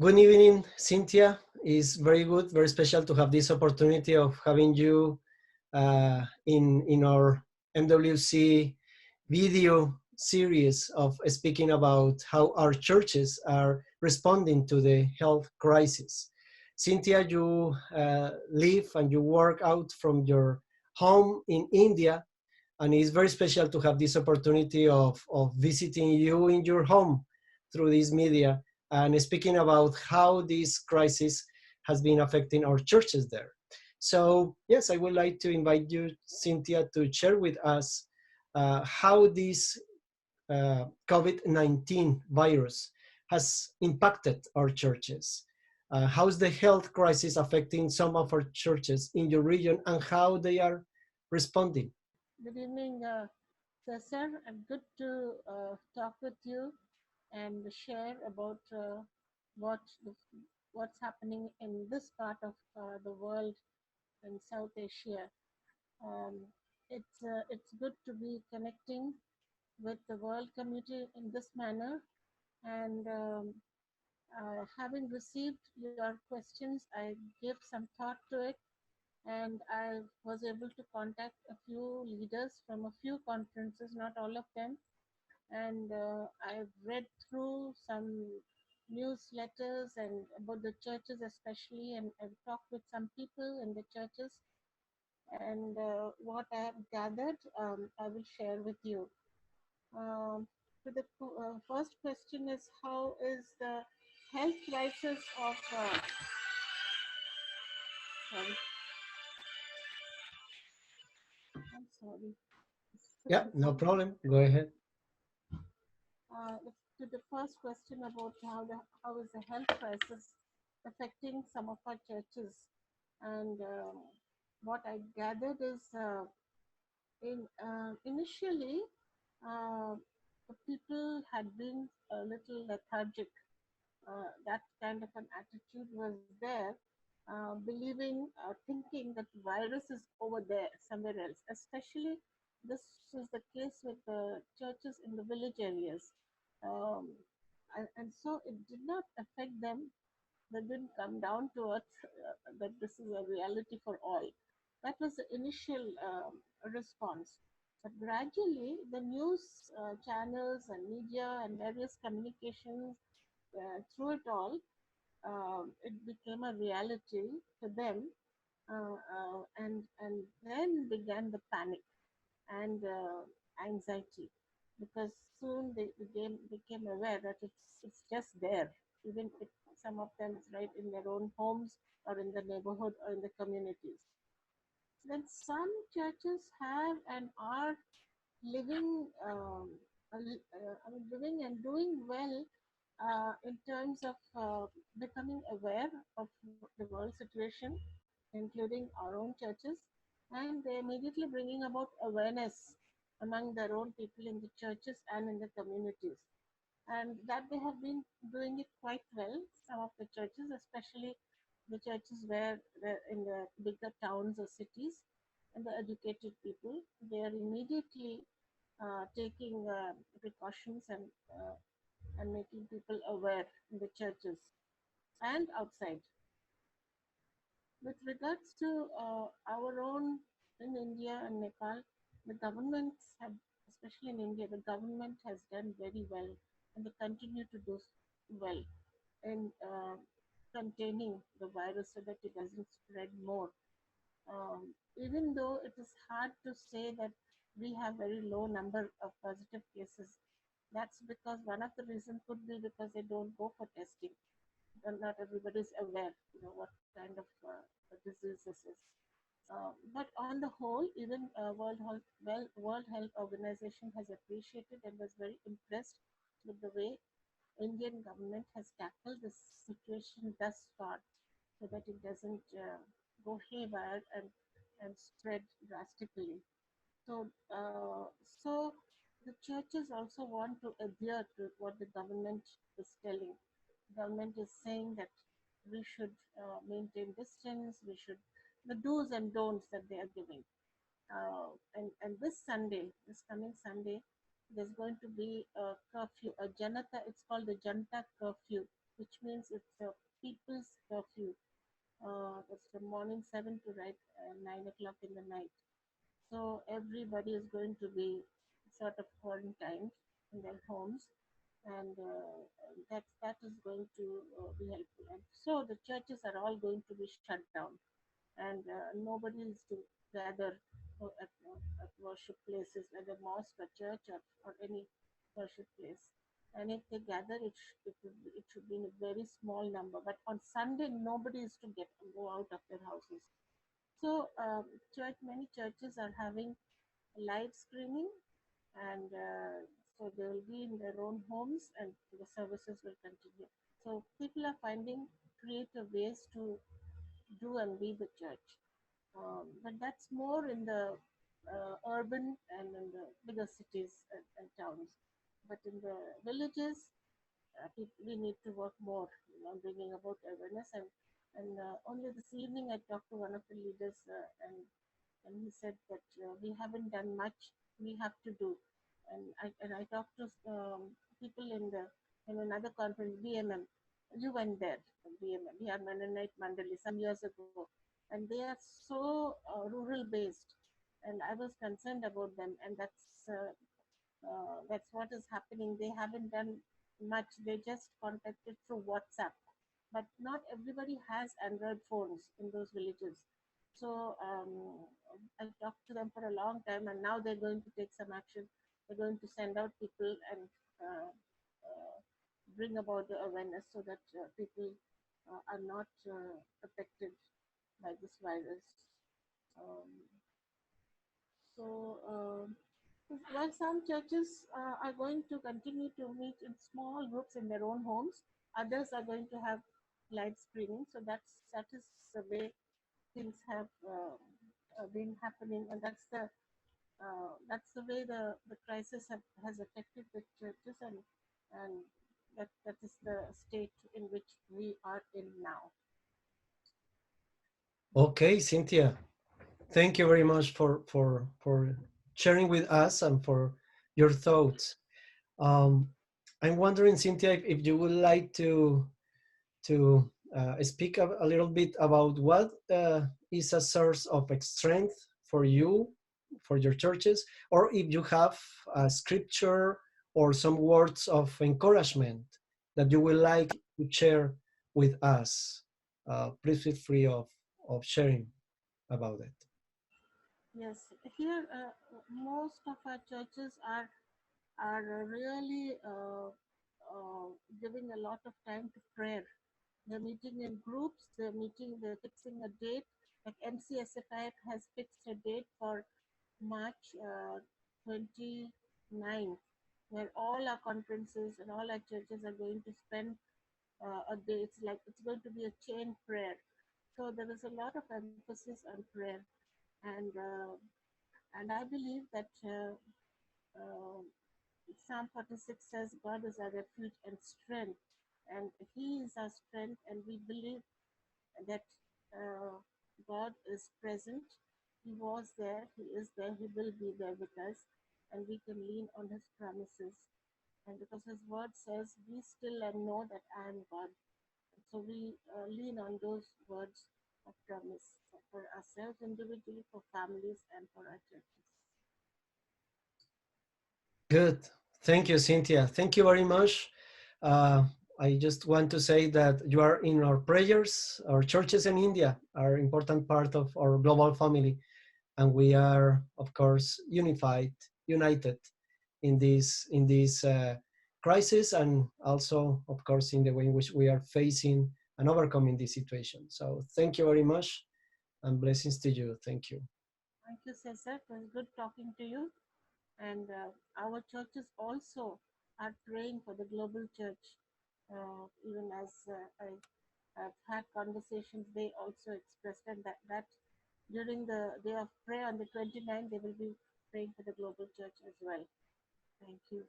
Good evening, Cynthia. It's very good, very special to have this opportunity of having you in our MWC video series of speaking about how our churches are responding to the health crisis. Cynthia, you live and you work out from your home in India, and it's very special to have this opportunity of visiting you in your home through this media and speaking about how this crisis has been affecting our churches there. So yes, I would like to invite you, Cynthia, to share with us how this COVID-19 virus has impacted our churches. How's the health crisis affecting some of our churches in your region and how they are responding? Good evening, César. I'm good to talk with you and share about what the, what's happening in this part of the world in South Asia. Um, it's good to be connecting with the world community in this manner, and having received your questions, I give some thought to it, and I was able to contact a few leaders from a few conferences, not all of them, and I've read through some newsletters and about the churches especially, and I've talked with some people in the churches, and what I have gathered, I will share with you. So the first question is, how is the health crisis of sorry, I'm sorry. Yeah, no problem. Go ahead. To the first question about how is the health crisis affecting some of our churches, and what I gathered is initially uh, the people had been a little lethargic. That kind of an attitude was there, thinking that the virus is over there somewhere else. Especially this is the case with the churches in the village areas. Um, and so it did not affect them. They didn't come down to earth that this is a reality for all. That was the initial response. But gradually, the news channels and media and various communications through it all, it became a reality to them, and then began the panic and anxiety, because soon they became aware that it's just there, even if some of them is right in their own homes or in the neighborhood or in the communities. Then some churches have and are living, living and doing well in terms of becoming aware of the world situation, including our own churches, and they're immediately bringing about awareness among their own people in the churches and in the communities. And that they have been doing it quite well. Some of the churches, especially the churches where in the bigger towns or cities, and the educated people, they are immediately taking precautions and making people aware in the churches and outside. With regards to our own in India and Nepal, the governments have, especially in India, the government has done very well, and they continue to do well in containing the virus so that it doesn't spread more. Even though it is hard to say that we have very low number of positive cases, that's because one of the reasons could be because they don't go for testing. And not everybody is aware, what kind of disease this is. But on the whole, even World Health Organization has appreciated and was very impressed with the way Indian government has tackled this situation thus far, so that it doesn't go haywire and spread drastically. So, so the churches also want to adhere to what the government is telling. Government is saying that we should maintain distance. We should, the do's and don'ts that they are giving. And this Sunday, this coming Sunday, there's going to be a curfew, a Janata. It's called the Janata curfew, which means it's a people's curfew. That's from morning 7 to right 9 o'clock in the night. So everybody is going to be sort of quarantined in their homes, and that is going to be helpful. And so the churches are all going to be shut down, and nobody is to gather at worship places, whether mosque or church or any worship place. And if they gather, it should be in a very small number. But on Sunday, nobody is to go out of their houses. So many churches are having live screening, and so they will be in their own homes, and the services will continue. So people are finding creative ways to do and be the church. But that's more in the urban and in the bigger cities and towns. But in the villages, we need to work more, bringing about awareness. And only this evening, I talked to one of the leaders, and he said that we haven't done much. We have to do. And I talked to people in another conference, BMM. You went there, BMM. We are Mennonite Mandali some years ago, and they are so rural based, and I was concerned about them, and that's what is happening. They haven't done much. They just contacted through WhatsApp, but not everybody has Android phones in those villages. So I talked to them for a long time, and now they're going to take some action. They're going to send out people and uh, bring about the awareness so that people are not affected by this virus. Um, so, while some churches are going to continue to meet in small groups in their own homes, others are going to have live streaming. So that is the way things have been happening, and that's the way the crisis has affected the churches, and that is the state in which we are in now. Okay, Cynthia, thank you very much for sharing with us and for your thoughts. Um, I'm wondering, Cynthia, if you would like to speak a little bit about what is a source of strength for you, for your churches, or if you have a scripture or some words of encouragement that you would like to share with us. Please feel free of sharing about it. Yes, here most of our churches are really giving a lot of time to prayer. They're meeting in groups. They're fixing a date. Like MCSFI has fixed a date for March 29th, where all our conferences and all our churches are going to spend a day. It's going to be a chain prayer. So there is a lot of emphasis on prayer, and I believe that uh, Psalm 46 says, God is our refuge and strength, and He is our strength, and we believe that God is present. He was there, He is there, He will be there with us, and we can lean on His promises. And because His word says, be still and know that I am God. So we lean on those words of promise for ourselves individually, for families, and for our churches. Good. Thank you, Cynthia. Thank you very much. Uh, I just want to say that you are in our prayers. Our churches in India are an important part of our global family, and we are, of course, united in this crisis, and also, of course, in the way in which we are facing and overcoming this situation. So, thank you very much, and blessings to you. Thank you. Thank you, César. It was good talking to you. And our churches also are praying for the global church. Even as I've had conversations, they also expressed that during the day of prayer on the 29th, they will be praying for the global church as well. Thank you.